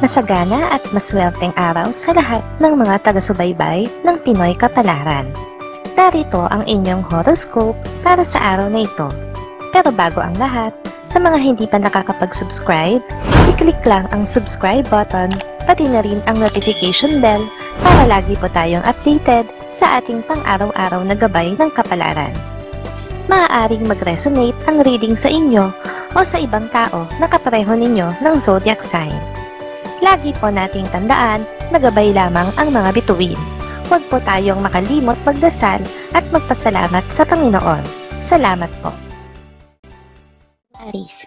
Masagana at maswerteng araw sa lahat ng mga taga-subaybay ng Pinoy Kapalaran. Narito ang inyong horoscope para sa araw na ito. Pero bago ang lahat, sa mga hindi pa nakakapag-subscribe, i-click lang ang subscribe button, pati na rin ang notification bell para lagi po tayong updated sa ating pang-araw-araw na gabay ng kapalaran. Maaaring mag-resonate ang reading sa inyo o sa ibang tao na kapareho ninyo ng zodiac sign. Lagi po nating tandaan na gabay lamang ang mga bituin. Huwag po tayong makalimot magdasal at magpasalamat sa Panginoon. Salamat po. Aries,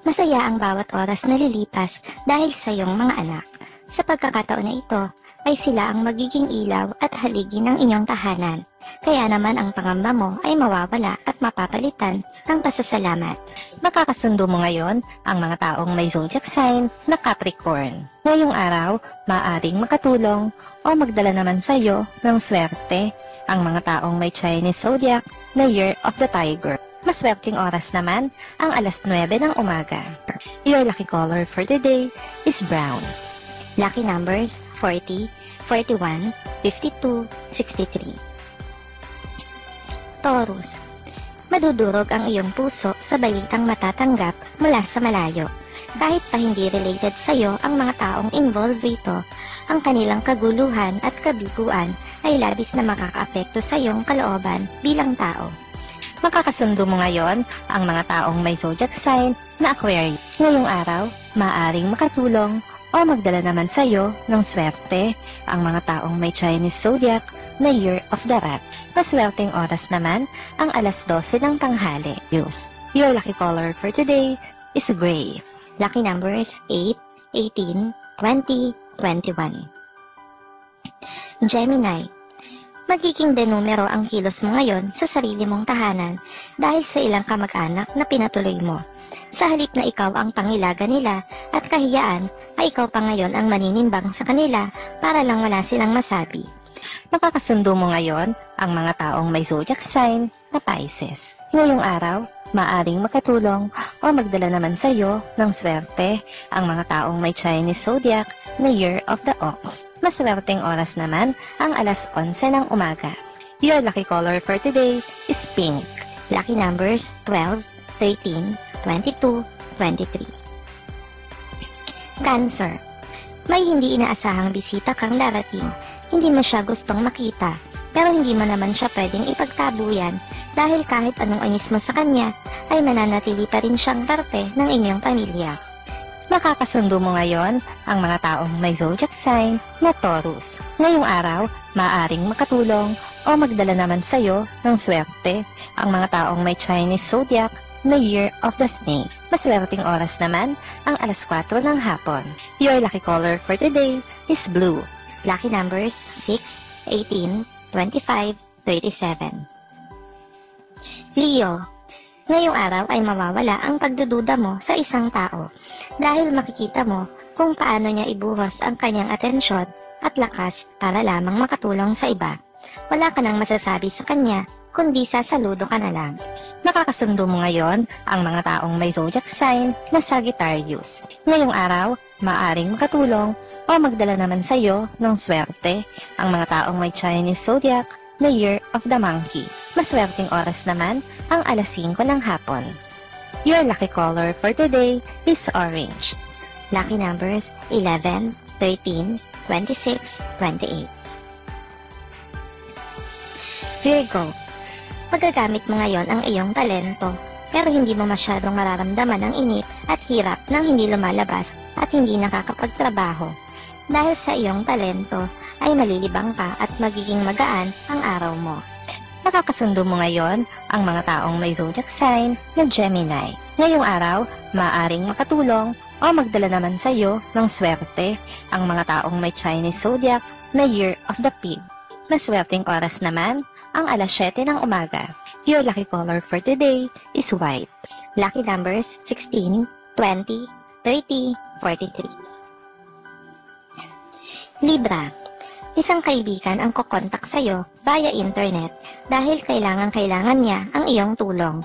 masaya ang bawat oras na lilipas dahil sa iyong mga anak. Sa pagkakataon na ito, ay sila ang magiging ilaw at haligi ng inyong tahanan. Kaya naman ang pangamba mo ay mawawala at mapapalitan ng pasasalamat. Makakasundo mo ngayon ang mga taong may zodiac sign na Capricorn. Ngayong araw, maaaring makatulong o magdala naman sa iyo ng swerte ang mga taong may Chinese zodiac na Year of the Tiger. Maswerteng oras naman ang alas 9 ng umaga. Your lucky color for the day is brown. Lucky numbers 40, 41, 52, 63. Taurus, madudurog ang iyong puso sa balitang matatanggap mula sa malayo. Kahit pa hindi related sa iyo ang mga taong involved rito, ang kanilang kaguluhan at kabiguan ay labis na makakaapekto sa iyong kalooban bilang tao. Makakasundo mo ngayon ang mga taong may zodiac sign na Aquarius. Ngayong araw, maaaring makatulong o magdala naman sa iyo ng swerte ang mga taong may Chinese zodiac na Year of the Rat. Maswerteng oras naman ang alas 12 ng tanghali. Your lucky color for today is gray. Lucky numbers 8, 18, 20, 21. Gemini, magiging denumero ang kilos mo ngayon sa sarili mong tahanan dahil sa ilang kamag-anak na pinatuloy mo. Sa halip na ikaw ang pangilaga nila at kahiyaan, ay ikaw pa ngayon ang maninimbang sa kanila para lang wala silang masabi. Makakasundo mo ngayon ang mga taong may zodiac sign na Pisces. Ngayong araw, maaring makatulong o magdala naman sa iyo ng swerte ang mga taong may Chinese zodiac na Year of the Ox. Maswerteng oras naman ang alas 11 ng umaga. Your lucky color for today is pink. Lucky numbers 12, 13, 22, 23. Cancer, may hindi inaasahang bisita kang darating. Hindi mo siya gustong makita, pero hindi mo naman siya pwedeng ipagtabuyan dahil kahit anong anis mo sa kanya, ay mananatili pa rin siyang parte ng inyong pamilya. Makakasundo mo ngayon ang mga taong may zodiac sign na Taurus. Ngayong araw, maaaring makatulong o magdala naman sa iyo ng swerte ang mga taong may Chinese zodiac na Year of the Snake. Maswerteng oras naman ang alas 4 ng hapon. Your lucky color for today is blue. Lucky numbers 6, 18, 25, 37. Leo, ngayong araw ay mawawala ang pagdududa mo sa isang tao dahil makikita mo kung paano niya ibuhos ang kanyang atensyon at lakas para lamang makatulong sa iba. Wala ka nang masasabi sa kanya kundi sasaludo ka na lang. Nakakasundo mo ngayon ang mga taong may zodiac sign na Sagittarius. Ngayong araw, maaring makatulong o magdala naman sa iyo ng swerte ang mga taong may Chinese zodiac na Year of the Monkey. Maswerteng oras naman ang alas 5 ng hapon. Your lucky color for today is orange. Lucky numbers 11, 13, 26, 28. Virgo, magagamit mo ngayon ang iyong talento pero hindi mo masyadong mararamdaman ang inip at hirap ng hindi lumalabas at hindi nakakapagtrabaho. Dahil sa iyong talento ay malilibang ka at magiging magaan ang araw mo. Makakasundo mo ngayon ang mga taong may zodiac sign na Gemini. Ngayong araw, maaaring makatulong o magdala naman sa iyo ng swerte ang mga taong may Chinese zodiac na Year of the Pig. Maswerteng oras naman ang alas 7 ng umaga. Your lucky color for today is white. Lucky numbers 16, 20, 30, 43. Libra, isang kaibigan ang kukontak sa iyo via internet dahil kailangan niya ang iyong tulong.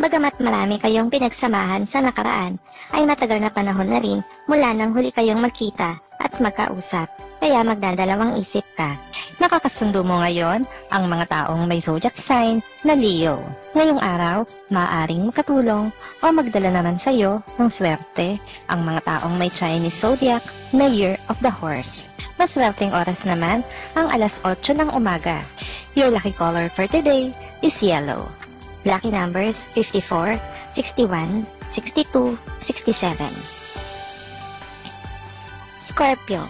Bagamat marami kayong pinagsamahan sa nakaraan, ay matagal na panahon na rin mula nang huli kayong magkita at magkausap, kaya magdadalawang isip ka. Nakakasundo mo ngayon ang mga taong may zodiac sign na Leo. Ngayong araw, maaaring makatulong o magdala naman sa iyo ng swerte ang mga taong may Chinese zodiac na Year of the Horse. Maswerteng oras naman ang alas 8 ng umaga. Your lucky color for today is yellow. Lucky numbers 54, 61, 62, 67. Scorpio.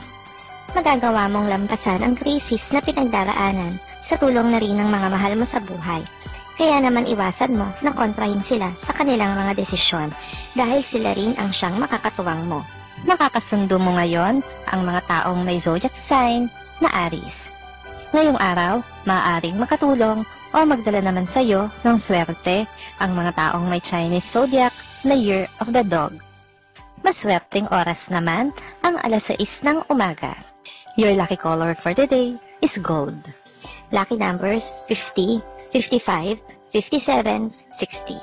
Magagawa mong lampasan ang krisis na pinagdaraanan sa tulong na rin ng mga mahal mo sa buhay. Kaya naman iwasan mo na kontrahin sila sa kanilang mga desisyon dahil sila rin ang siyang makakatuwang mo. Makakasundo mo ngayon ang mga taong may zodiac sign na Aries. Ngayong araw, maaaring makatulong o magdala naman sa iyo ng swerte ang mga taong may Chinese zodiac na Year of the Dog. Maswerteng oras naman ang alas 6 ng umaga. Your lucky color for today is gold. Lucky numbers 50, 55, 57, 60.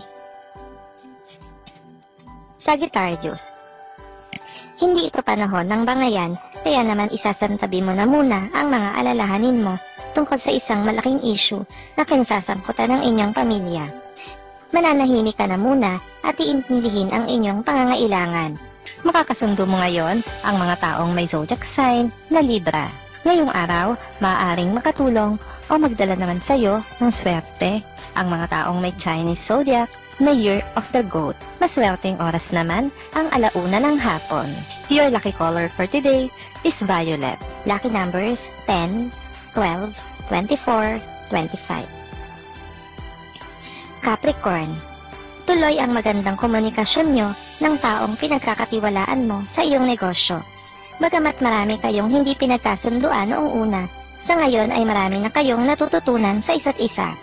Sagittarius. Hindi ito panahon ng bangayan, kaya naman isasantabi mo na muna ang mga alalahanin mo tungkol sa isang malaking issue na kinasasangkutan ng inyong pamilya. Mananahimik ka na muna at iintindihin ang inyong pangangailangan. Makakasundo mo ngayon ang mga taong may zodiac sign na Libra. Ngayong araw, maaaring makatulong o magdala naman sa iyo ng swerte ang mga taong may Chinese zodiac na Year of the Goat. Maswerteng oras naman ang alauna ng hapon. Your lucky color for today is violet. Lucky numbers 10, 12, 24, 25. Capricorn. Tuloy ang magandang komunikasyon nyo ng taong pinagkakatiwalaan mo sa iyong negosyo. Bagamat marami kayong hindi pinagkasunduan noong una, sa ngayon ay marami na kayong natututunan sa isa't isa.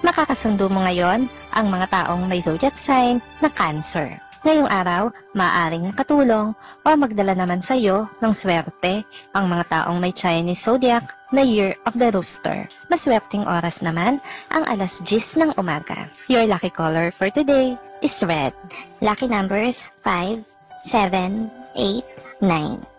Makakasundo mo ngayon ang mga taong may zodiac sign na Cancer. Ngayong araw, maaaring makatulong o magdala naman sa iyo ng swerte ang mga taong may Chinese zodiac na Year of the Rooster. Maswerteng oras naman ang alas 10 ng umaga. Your lucky color for today is red. Lucky numbers 5, 7, 8, 9.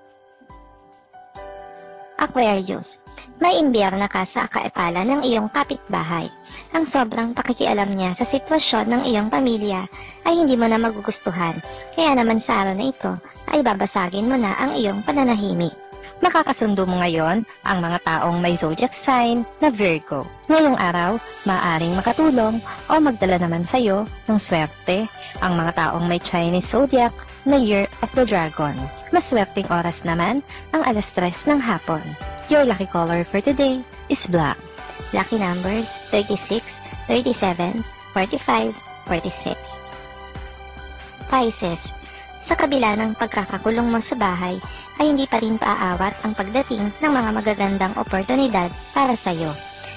Aquarius. May imbierna ka sa kaepala ng iyong kapitbahay. Ang sobrang pakikialam niya sa sitwasyon ng iyong pamilya ay hindi mo na magugustuhan, kaya naman sa araw na ito ay babasagin mo na ang iyong pananahimik. Makakasundo mo ngayon ang mga taong may zodiac sign na Virgo. Ngayong araw, maaaring makatulong o magdala naman sa iyo ng swerte ang mga taong may Chinese zodiac na Year of the Dragon. Maswerteng oras naman ang alas 3 ng hapon. Your lucky color for today is black. Lucky numbers 36, 37, 45, 46. Pisces. Sa kabila ng pagkakakulong mo sa bahay, ay hindi pa rin paaawat ang pagdating ng mga magagandang oportunidad para sa iyo.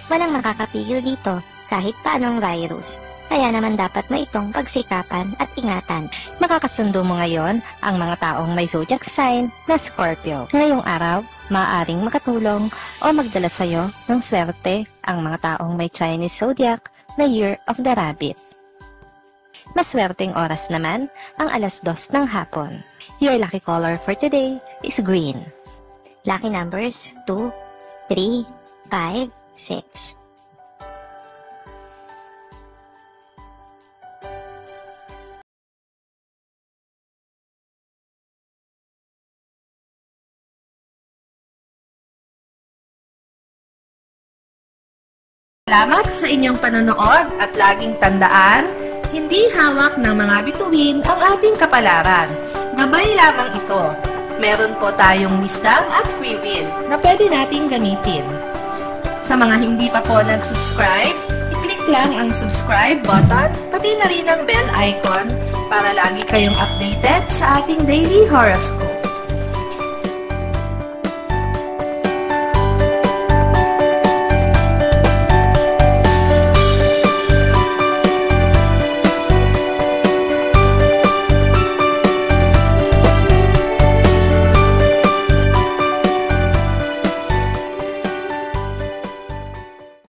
Walang makakapigil dito kahit paanong virus. Kaya naman dapat mo itong pagsikapan at ingatan. Makakasundo mo ngayon ang mga taong may zodiac sign na Scorpio. Ngayong araw, maaaring makatulong o magdala sa iyo ng swerte ang mga taong may Chinese zodiac na Year of the Rabbit. Maswerteng oras naman ang alas 2 ng hapon. Your lucky color for today is green. Lucky numbers 2, 3, 5, 6. Salamat sa inyong panonood at laging tandaan, hindi hawak ng mga bituin ang ating kapalaran. Gabay lamang ito. Meron po tayong wisdom at free will na pwede nating gamitin. Sa mga hindi pa po nag-subscribe, i-click lang ang subscribe button, pati na rin ang bell icon para lagi kayong updated sa ating daily horoscope.